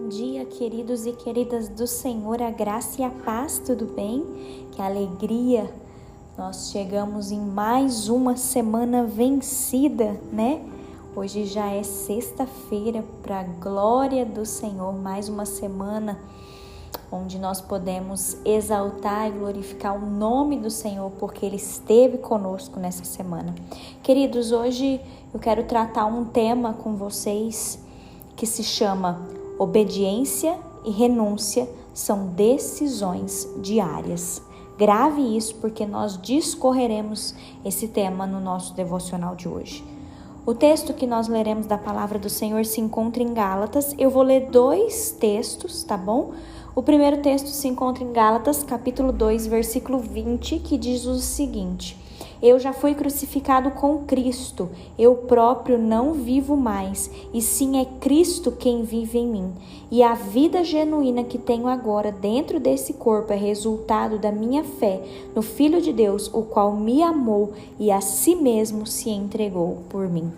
Bom dia, queridos e queridas do Senhor, a graça e a paz, tudo bem? Que alegria! Nós chegamos em mais uma semana vencida, né? Hoje já é sexta-feira, para a glória do Senhor, mais uma semana onde nós podemos exaltar e glorificar o nome do Senhor, porque Ele esteve conosco nessa semana. Queridos, hoje eu quero tratar um tema com vocês que se chama obediência e renúncia são decisões diárias. Grave isso porque nós discorreremos esse tema no nosso devocional de hoje. O texto que nós leremos da palavra do Senhor se encontra em Gálatas. Eu vou ler dois textos, tá bom? O primeiro texto se encontra em Gálatas, capítulo 2, versículo 20, que diz o seguinte: Eu já fui crucificado com Cristo, eu próprio não vivo mais, e sim é Cristo quem vive em mim. E a vida genuína que tenho agora dentro desse corpo é resultado da minha fé no Filho de Deus, o qual me amou e a si mesmo se entregou por mim.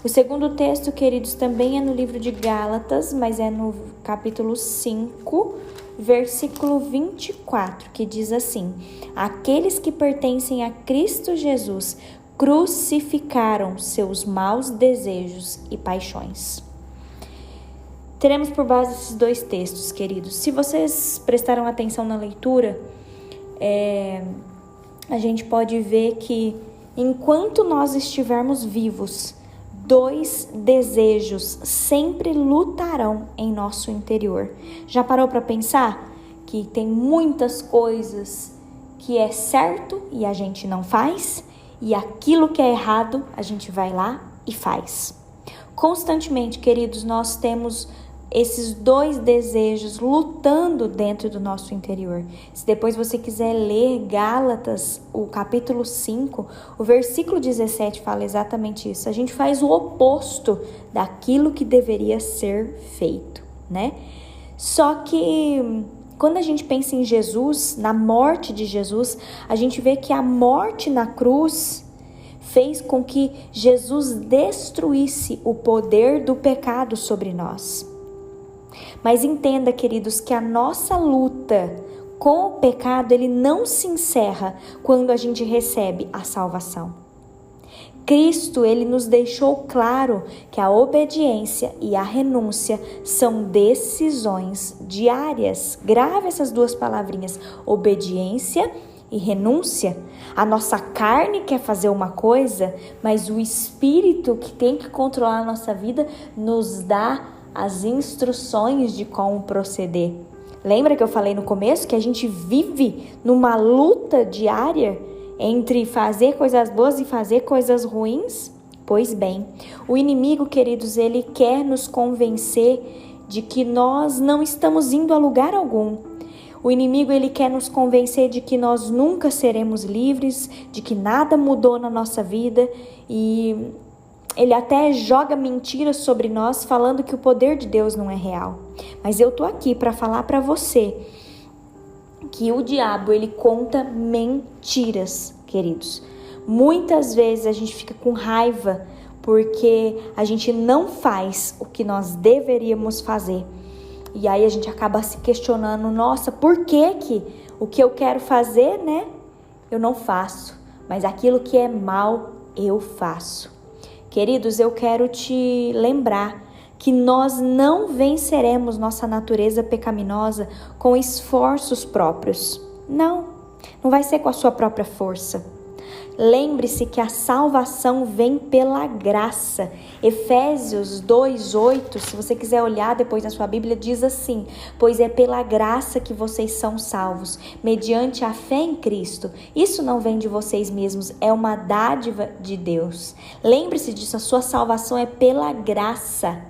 O segundo texto, queridos, também é no livro de Gálatas, mas é no capítulo 5, versículo 24, que diz assim: Aqueles que pertencem a Cristo Jesus crucificaram seus maus desejos e paixões. Teremos por base esses dois textos, queridos. Se vocês prestaram atenção na leitura, a gente pode ver que enquanto nós estivermos vivos, dois desejos sempre lutarão em nosso interior. Já parou para pensar que tem muitas coisas que é certo e a gente não faz, e aquilo que é errado a gente vai lá e faz? Constantemente, queridos, nós temos esses dois desejos lutando dentro do nosso interior. Se depois você quiser ler Gálatas, o capítulo 5, o versículo 17 fala exatamente isso. A gente faz o oposto daquilo que deveria ser feito, né? Só que quando a gente pensa em Jesus, na morte de Jesus, a gente vê que a morte na cruz fez com que Jesus destruísse o poder do pecado sobre nós. Mas entenda, queridos, que a nossa luta com o pecado, ele não se encerra quando a gente recebe a salvação. Cristo, ele nos deixou claro que a obediência e a renúncia são decisões diárias. Grave essas duas palavrinhas, obediência e renúncia. A nossa carne quer fazer uma coisa, mas o Espírito, que tem que controlar a nossa vida, nos dá as instruções de como proceder. Lembra que eu falei no começo que a gente vive numa luta diária entre fazer coisas boas e fazer coisas ruins? Pois bem, o inimigo, queridos, ele quer nos convencer de que nós não estamos indo a lugar algum. O inimigo, ele quer nos convencer de que nós nunca seremos livres, de que nada mudou na nossa vida, e ele até joga mentiras sobre nós, falando que o poder de Deus não é real. Mas eu tô aqui para falar para você que o diabo, ele conta mentiras, queridos. Muitas vezes a gente fica com raiva porque a gente não faz o que nós deveríamos fazer. E aí a gente acaba se questionando: nossa, por que o que eu quero fazer, né, eu não faço, mas aquilo que é mal eu faço. Queridos, eu quero te lembrar que nós não venceremos nossa natureza pecaminosa com esforços próprios. Não vai ser com a sua própria força. Lembre-se que a salvação vem pela graça. Efésios 2:8, se você quiser olhar depois na sua Bíblia, diz assim: Pois é pela graça que vocês são salvos, mediante a fé em Cristo. Isso não vem de vocês mesmos, é uma dádiva de Deus. Lembre-se disso, a sua salvação é pela graça.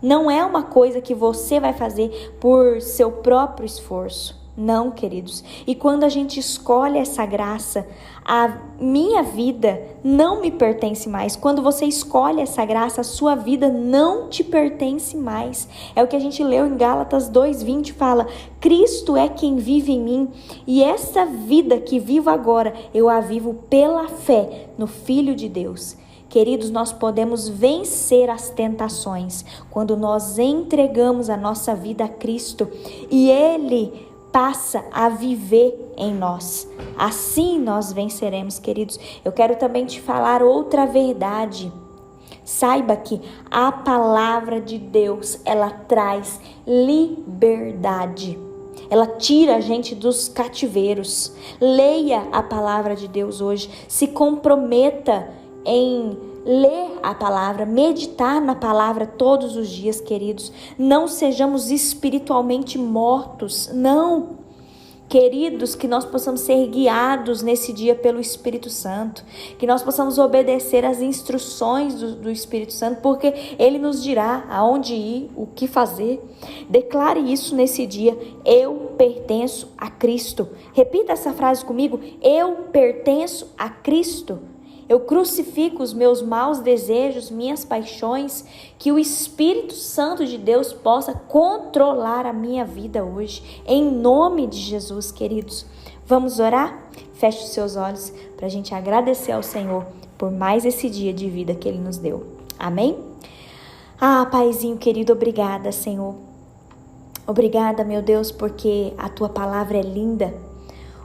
Não é uma coisa que você vai fazer por seu próprio esforço. Não, queridos. E quando a gente escolhe essa graça, a minha vida não me pertence mais. Quando você escolhe essa graça, a sua vida não te pertence mais. É o que a gente leu em Gálatas 2:20, fala: Cristo é quem vive em mim, e essa vida que vivo agora, eu a vivo pela fé no Filho de Deus. Queridos, nós podemos vencer as tentações quando nós entregamos a nossa vida a Cristo e Ele passa a viver em nós. Assim nós venceremos, queridos. Eu quero também te falar outra verdade. Saiba que a palavra de Deus, ela traz liberdade. Ela tira a gente dos cativeiros. Leia a palavra de Deus hoje. Se comprometa em ler a palavra, meditar na palavra todos os dias, queridos. Não sejamos espiritualmente mortos, não. Queridos, que nós possamos ser guiados nesse dia pelo Espírito Santo, que nós possamos obedecer às instruções do Espírito Santo, porque Ele nos dirá aonde ir, o que fazer. Declare isso nesse dia: eu pertenço a Cristo. Repita essa frase comigo: eu pertenço a Cristo. Eu crucifico os meus maus desejos, minhas paixões, que o Espírito Santo de Deus possa controlar a minha vida hoje. Em nome de Jesus, queridos. Vamos orar? Feche os seus olhos para a gente agradecer ao Senhor por mais esse dia de vida que Ele nos deu. Amém? Paizinho querido, obrigada, Senhor. Obrigada, meu Deus, porque a Tua palavra é linda.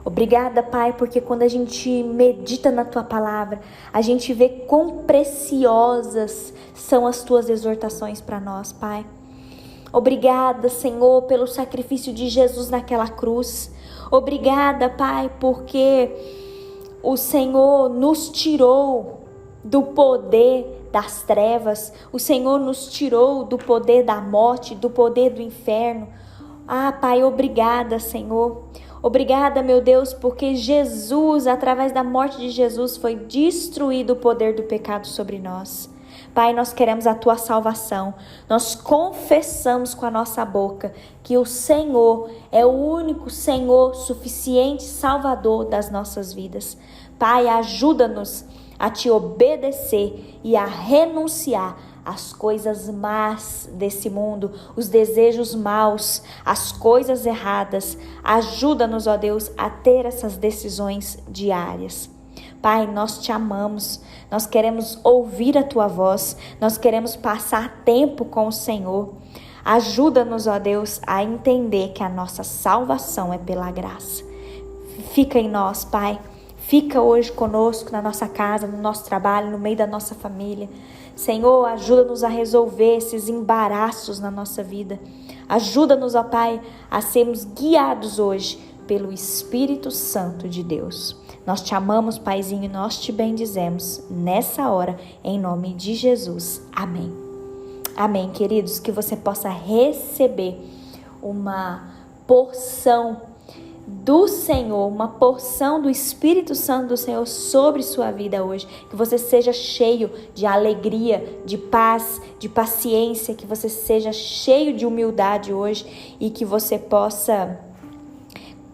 Obrigada, Pai, porque quando a gente medita na Tua palavra, a gente vê quão preciosas são as Tuas exortações para nós, Pai. Obrigada, Senhor, pelo sacrifício de Jesus naquela cruz. Obrigada, Pai, porque o Senhor nos tirou do poder das trevas. O Senhor nos tirou do poder da morte, do poder do inferno. Pai, obrigada, Senhor. Obrigada, meu Deus, porque Jesus, através da morte de Jesus, foi destruído o poder do pecado sobre nós. Pai, nós queremos a Tua salvação. Nós confessamos com a nossa boca que o Senhor é o único Senhor suficiente Salvador das nossas vidas. Pai, ajuda-nos a Te obedecer e a renunciar as coisas más desse mundo, os desejos maus, as coisas erradas. Ajuda-nos, ó Deus, a ter essas decisões diárias. Pai, nós Te amamos, nós queremos ouvir a Tua voz, nós queremos passar tempo com o Senhor. Ajuda-nos, ó Deus, a entender que a nossa salvação é pela graça. Fica em nós, Pai. Fica hoje conosco na nossa casa, no nosso trabalho, no meio da nossa família. Senhor, ajuda-nos a resolver esses embaraços na nossa vida. Ajuda-nos, ó Pai, a sermos guiados hoje pelo Espírito Santo de Deus. Nós Te amamos, Paizinho, nós Te bendizemos nessa hora, em nome de Jesus. Amém. Amém, queridos, que você possa receber uma porção do Senhor, uma porção do Espírito Santo do Senhor sobre sua vida hoje. Que você seja cheio de alegria, de paz, de paciência, que você seja cheio de humildade hoje e que você possa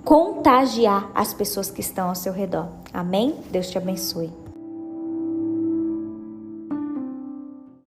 contagiar as pessoas que estão ao seu redor. Amém? Deus te abençoe.